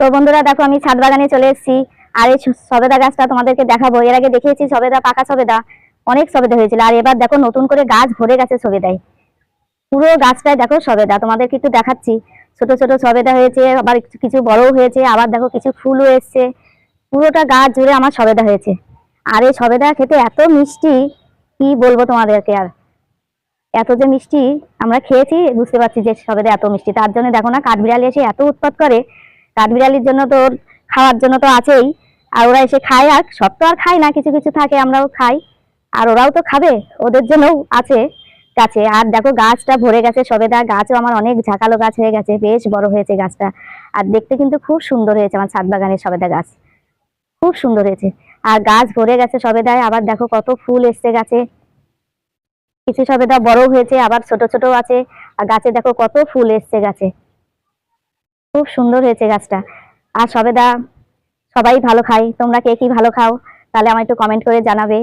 তো বন্ধুরা দেখো আমি ছাদ বাগানে চলে এসেছি। আর এই সবেদা গাছটা তোমাদেরকে দেখাবো। এর আগে দেখিয়েছি সবেদা, পাকা সবেদা, অনেক সবেদা হয়েছিল। আর এবার দেখো নতুন করে গাছ ভরে গেছে সবেদায়। পুরো গাছটায় দেখো সবেদা, তোমাদেরকে একটু দেখাচ্ছি। ছোট ছোট সবেদা হয়েছে, আবার কিছু বড়ও হয়েছে, আবার দেখো কিছু ফুলও এসছে। পুরোটা গাছ জুড়ে আমার সবেদা হয়েছে। আর এই সবেদা খেতে এত মিষ্টি, কি বলবো তোমাদেরকে। আর এত যে মিষ্টি আমরা খেয়েছি, বুঝতে পারছি যে সবেদা এত মিষ্টি। তার জন্য দেখো না, কাঠবিড়ালি এসে এত উৎপাত করে। কাঠবিড়ালির জন্য তো খাওয়ার জন্য তো আছেই, আর ওরা এসে খায়। আর সব তো আর খায় না, কিছু কিছু থাকে, আমরাও খাই। আর ওরাও তো খাবে, ওদের জন্য আছে গাছে। আর দেখো গাছটা ভরে গেছে সবেদা। গাছও আমার অনেক ঝাঁকালো গাছ হয়ে গেছে, বেশ বড় হয়েছে গাছটা। আর দেখতে কিন্তু খুব সুন্দর হয়েছে আমার ছাদ বাগানের সবেদা গাছ, খুব সুন্দর হয়েছে। আর গাছ ভরে গেছে সবেদায়। আবার দেখো কত ফুল এসছে গাছে। কিছু সবেদা বড় হয়েছে, আবার ছোট ছোট আছে। আর গাছে দেখো কত ফুল এসছে গাছে, খুব সুন্দর হয়েছে গাছটা। আর সবেদা সবাই ভালো খায়, তোমরা কে কি ভালো খাও তাহলে আমার একটু কমেন্ট করে জানাবে,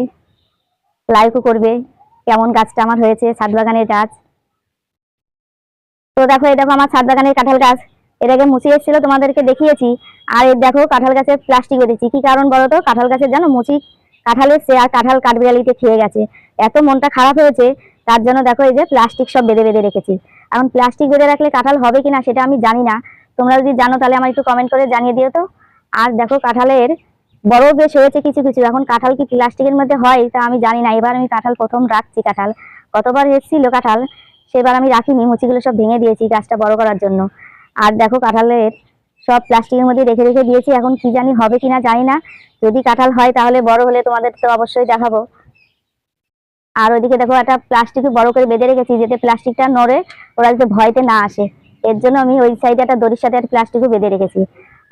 লাইকও করবে কেমন গাছটা আমার হয়েছে, ছাদ বাগানের গাছ। তো দেখো এই দেখো আমার ছাদ বাগানের কাঁঠাল গাছ। এর আগে মুচি এসেছিল, তোমাদেরকে দেখিয়েছি। আর এই দেখো কাঁঠাল গাছের প্লাস্টিক বেঁধেছি। কি কারণ বলো তো? কাঁঠাল গাছের জানো মুচি কাঁঠাল এসছে, আর কাঁঠাল কাঠবিড়ালিতে খেয়ে গেছে। এত মনটা খারাপ হয়েছে, তার জন্য দেখো এই যে প্লাস্টিক সব বেঁধে বেঁধে রেখেছি। এখন প্লাস্টিক বেঁধে রাখলে কাঁঠাল হবে কিনা সেটা আমি জানি না, তোমরা যদি জানো তাহলে আমার একটু কমেন্ট করে জানিয়ে দিও তো। আর দেখো কাঁঠালের বড় বেশ হয়েছে কিছু কিছু। এখন কাঁঠাল কি প্লাস্টিকের মধ্যে হয় তা আমি জানি না। এবার আমি কাঁঠাল প্রথম রাখছি। কাঁঠাল কতবার এসেছিল কাঁঠাল, সেবার আমি রাখিনি, মুচিগুলো সব ভেঙে দিয়েছি গাছটা বড় করার জন্য। আর দেখো কাঁঠালের সব প্লাস্টিকের মধ্যে রেখে রেখে দিয়েছি। এখন কি জানি হবে কিনা জানি না। যদি কাঁঠাল হয় তাহলে বড় হলে তোমাদের তো অবশ্যই দেখাবো। আর ওইদিকে দেখো একটা প্লাস্টিক বড় করে বেঁধে রেখেছি, যাতে প্লাস্টিকটা নড়ে ওরা যাতে ভয়তে না আসে। এর জন্য আমি ওই সাইডে একটা দড়ির সাথে একটা প্লাস্টিকও বেঁধে রেখেছি।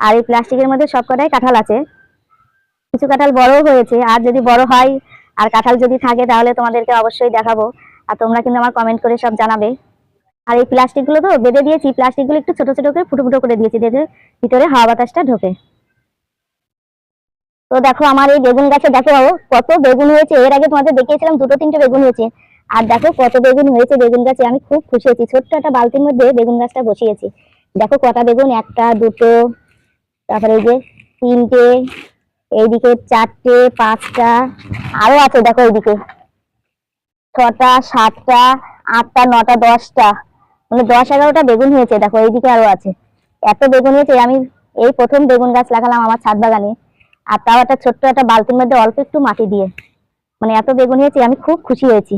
আর এই প্লাস্টিকের মধ্যে সবকটাই কাঁঠাল আছে, কিছু কাঁঠাল বড় হয়েছে। আর যদি বড় হয় আর কাঁঠাল যদি থাকে তাহলে তোমাদেরকে অবশ্যই দেখাবো। আর তোমরা কিন্তু আমার কমেন্ট করে সব জানাবে। আর এই প্লাস্টিক গুলো তো বেঁধে দিয়েছি, প্লাস্টিক গুলো একটু ছোট ছোট করে ফুটো ফুটো করে দিয়েছি, যাতে ভিতরে হাওয়া বাতাসটা ঢোকে। তো দেখো আমার এই বেগুন গাছে দেখো কত বেগুন হয়েছে। এর আগে তোমাদের দেখিয়েছিলাম দুটো তিনটে বেগুন হয়েছে। আর দেখো কত বেগুন হয়েছে বেগুন গাছে, আমি খুব খুশি হয়েছি। ছোট্ট একটা বালতির মধ্যে বেগুন গাছটা বসিয়েছি। দেখো কটা বেগুন, একটা দুটো, তারপরে এই যে তিনটে, এইদিকে চারটে, পাঁচটা, আরো আছে দেখো এইদিকে ছটা, সাতটা, আটটা, নটা, 10টা, মানে 10-11টা বেগুন হয়েছে। দেখো এইদিকে আরো আছে। এত বেগুন হয়েছে, আমি এই প্রথম বেগুন গাছ লাগালাম আমার ছাদ বাগানে। আর তাও একটা ছোট্ট একটা বালতির মধ্যে অল্প একটু মাটি দিয়ে। মানে এত বেগুন হয়েছে, আমি খুব খুশি হয়েছি।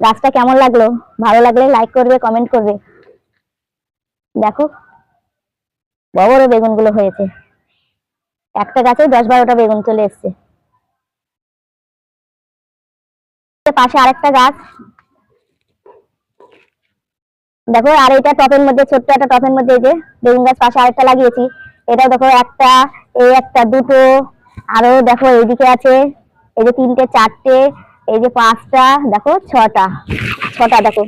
গাছটা কেমন লাগলো, ভালো লাগলে লাইক করবে, কমেন্ট করবে। দেখো বড় বড় বেগুন গুলো হয়েছে, একটা গাছে 10-12টা বেগুন চলে এসছে। পাশে আরেকটা গাছ দেখো। আর এটা টপের মধ্যে, ছোট্ট একটা টপের মধ্যে এই যে বেগুন গাছ পাশে আরেকটা লাগিয়েছি। এটাও দেখো একটা, এই একটা, দুটো, আরো দেখো এইদিকে আছে, এই যে তিনটে, চারটে, এই যে পাঁচটা, দেখো ছটা, ছটা দেখো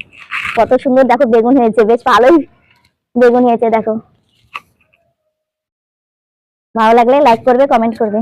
কত সুন্দর দেখো বেগুন হয়েছে, বেশ ভালোই বেগুন হয়েছে দেখো। ভালো লাগলে লাইক করবে, কমেন্ট করবে।